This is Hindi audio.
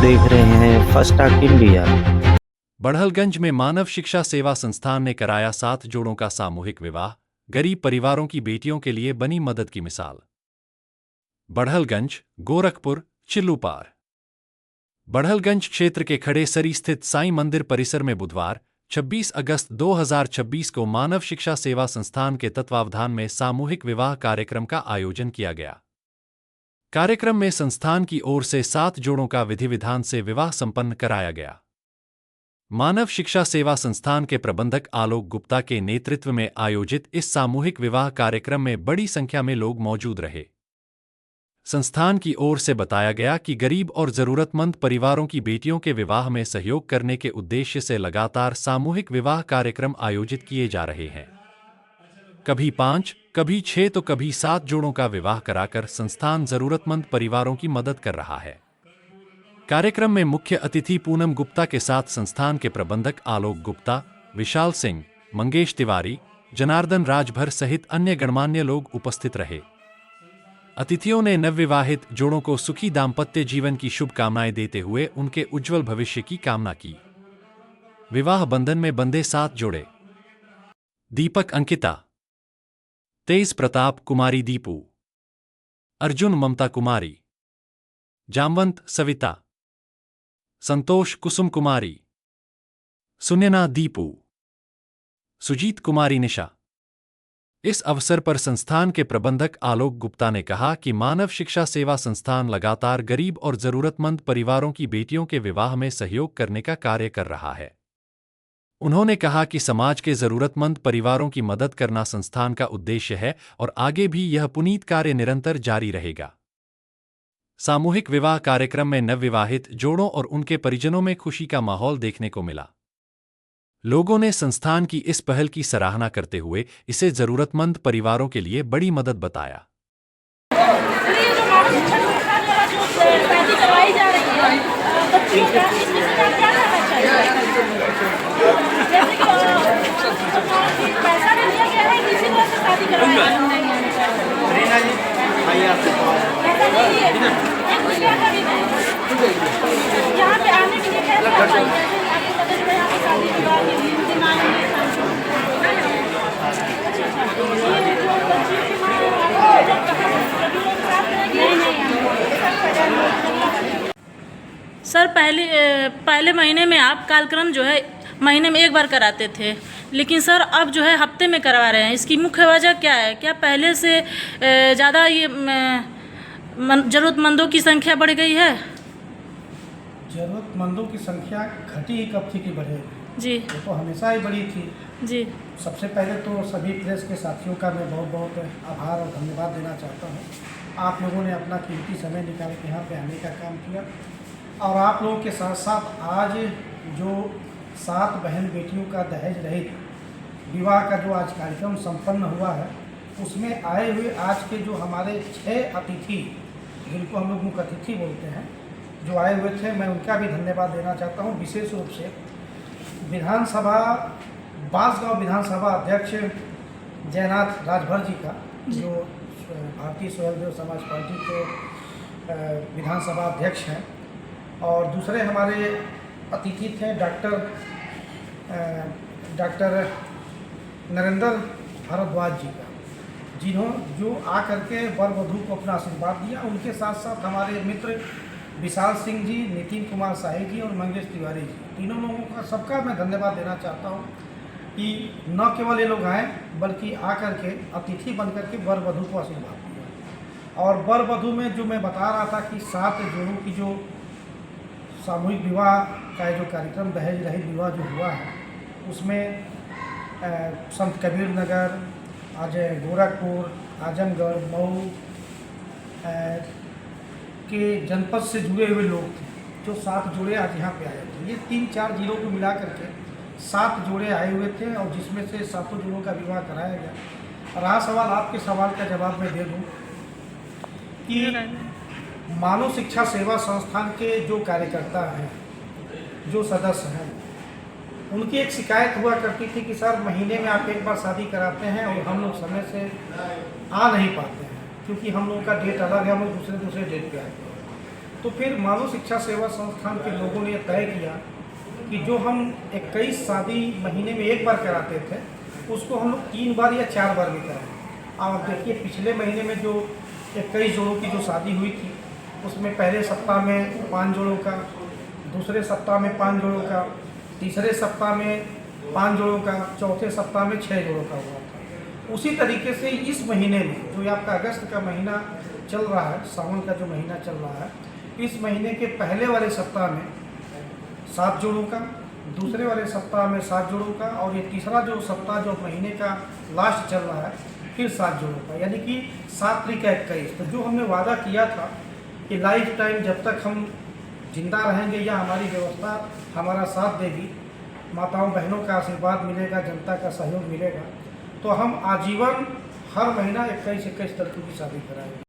देख रहे हैं फर्स्ट टॉक इंडिया। बढ़लगंज में मानव शिक्षा सेवा संस्थान ने कराया 7 जोड़ों का सामूहिक विवाह, गरीब परिवारों की बेटियों के लिए बनी मदद की मिसाल। बढ़लगंज, गोरखपुर, चिल्लूपार। बढ़लगंज क्षेत्र के खड़े सरी स्थित साईं मंदिर परिसर में बुधवार 26 अगस्त 2026 को मानव शिक्षा सेवा संस्थान के तत्वावधान में सामूहिक विवाह कार्यक्रम का आयोजन किया गया। कार्यक्रम में संस्थान की ओर से 7 जोड़ों का विधि विधान से विवाह संपन्न कराया गया। मानव शिक्षा सेवा संस्थान के प्रबंधक आलोक गुप्ता के नेतृत्व में आयोजित इस सामूहिक विवाह कार्यक्रम में बड़ी संख्या में लोग मौजूद रहे। संस्थान की ओर से बताया गया कि गरीब और जरूरतमंद परिवारों की बेटियों के विवाह में सहयोग करने के उद्देश्य से लगातार सामूहिक विवाह कार्यक्रम आयोजित किए जा रहे हैं। कभी 5, कभी 6 तो कभी 7 जोड़ों का विवाह कराकर संस्थान जरूरतमंद परिवारों की मदद कर रहा है। कार्यक्रम में मुख्य अतिथि पूनम गुप्ता के साथ संस्थान के प्रबंधक आलोक गुप्ता, विशाल सिंह, मंगेश तिवारी, जनार्दन राजभर सहित अन्य गणमान्य लोग उपस्थित रहे। अतिथियों ने नवविवाहित जोड़ों को सुखी दाम्पत्य जीवन की शुभकामनाएं देते हुए उनके उज्जवल भविष्य की कामना की। विवाह बंधन में बंधे 7 जोड़े। दीपक अंकिता, तेज प्रताप कुमारी दीपू, अर्जुन ममता कुमारी, जामवंत सविता, संतोष कुसुम कुमारी, सुनैना दीपू, सुजीत कुमारी निशा। इस अवसर पर संस्थान के प्रबंधक आलोक गुप्ता ने कहा कि मानव शिक्षा सेवा संस्थान लगातार गरीब और जरूरतमंद परिवारों की बेटियों के विवाह में सहयोग करने का कार्य कर रहा है। उन्होंने कहा कि समाज के जरूरतमंद परिवारों की मदद करना संस्थान का उद्देश्य है और आगे भी यह पुनीत कार्य निरंतर जारी रहेगा। सामूहिक विवाह कार्यक्रम में नवविवाहित जोड़ों और उनके परिजनों में खुशी का माहौल देखने को मिला। लोगों ने संस्थान की इस पहल की सराहना करते हुए इसे जरूरतमंद परिवारों के लिए बड़ी मदद बताया। सर पहले महीने में आप कार्यक्रम जो है महीने में एक बार कराते थे, लेकिन सर अब जो है हफ्ते में करवा रहे हैं। इसकी मुख्य वजह क्या है? क्या पहले से ज़्यादा ये ज़रूरतमंदों की संख्या बढ़ गई है? ज़रूरतमंदों की संख्या घटी ही कब थी कि बढ़ेगी? जी, वो तो हमेशा ही बढ़ी थी। जी। सबसे पहले तो सभी प्रेस के साथियों का मैं बहुत बहुत आभार और धन्यवाद देना चाहता हूँ। आप लोगों ने अपना कीमती समय निकाल के यहाँ पे आने का काम किया और आप लोगों के साथ साथ आज जो 7 बहन बेटियों का दहेज रहित विवाह का जो आज कार्यक्रम संपन्न हुआ है, उसमें आए हुए आज के जो हमारे 6 अतिथि, जिनको हम लोग मुख्य अतिथि बोलते हैं, जो आए हुए थे, मैं उनका भी धन्यवाद देना चाहता हूँ। विशेष रूप से विधानसभा बांसगांव विधानसभा अध्यक्ष जयनाथ राजभर जी का, जो भारतीय स्वयंसेवक समाज पार्टी के विधानसभा अध्यक्ष हैं, और दूसरे हमारे अतिथि थे डॉक्टर नरेंद्र भारद्वाज जी का, जो आकर के वर वधू को अपना आशीर्वाद दिया। उनके साथ साथ हमारे मित्र विशाल सिंह जी, नितिन कुमार शाही जी और मंगेश तिवारी जी, तीनों लोगों का सबका मैं धन्यवाद देना चाहता हूँ कि न केवल ये लोग आए बल्कि आकर के अतिथि बनकर के वर वधू को आशीर्वाद दिया। और वर वधू में जो मैं बता रहा था कि 7 जोड़ों की जो सामूहिक विवाह का जो कार्यक्रम दहेज रहित विवाह जो हुआ है, उसमें संत कबीर नगर, आज गोरखपुर, आजमगढ़, मऊ के जनपद से जुड़े हुए लोग थे। जो 7 जोड़े आज यहाँ पे आए थे, ये 3-4 जिलों को मिला करके 7 जोड़े आए हुए थे और जिसमें से 7 जोड़ों का विवाह कराया गया। रहा सवाल, आपके सवाल का जवाब मैं दे दूँ कि मानव शिक्षा सेवा संस्थान के जो कार्यकर्ता हैं, जो सदस्य हैं, उनकी एक शिकायत हुआ करती थी कि सर महीने में आप एक बार शादी कराते हैं और हम लोग समय से आ नहीं पाते हैं, क्योंकि हम लोगों का डेट अलग है, हम लोग दूसरे डेट पे आते हैं। तो फिर मानव शिक्षा सेवा संस्थान के लोगों ने तय किया कि जो हम 21 शादी महीने में एक बार कराते थे उसको हम लोग 3 बार या 4 बार भी कराएं। आप देखिए पिछले महीने में जो 21 जोड़ों की जो शादी हुई थी उसमें पहले सप्ताह में 5 जोड़ों का, दूसरे सप्ताह में 5 जोड़ों का, तीसरे सप्ताह में 5 जोड़ों का, चौथे सप्ताह में 6 जोड़ों का हुआ था। उसी तरीके से इस महीने में जो आपका अगस्त का महीना चल रहा है, सावन का जो महीना चल रहा है, इस महीने के पहले वाले सप्ताह में 7 जोड़ों का, दूसरे वाले सप्ताह में 7 जोड़ों का, और ये तीसरा जो सप्ताह जो महीने का लास्ट चल रहा है फिर 7 जोड़ों का, यानी कि 7 त्रिक 21। तो जो हमने वादा किया था कि लाइफ टाइम जब तक हम जिंदा रहेंगे या हमारी व्यवस्था हमारा साथ देगी, माताओं बहनों का आशीर्वाद मिलेगा, जनता का सहयोग मिलेगा, तो हम आजीवन हर महीना 21-21 लड़कियों की शादी कराएंगे।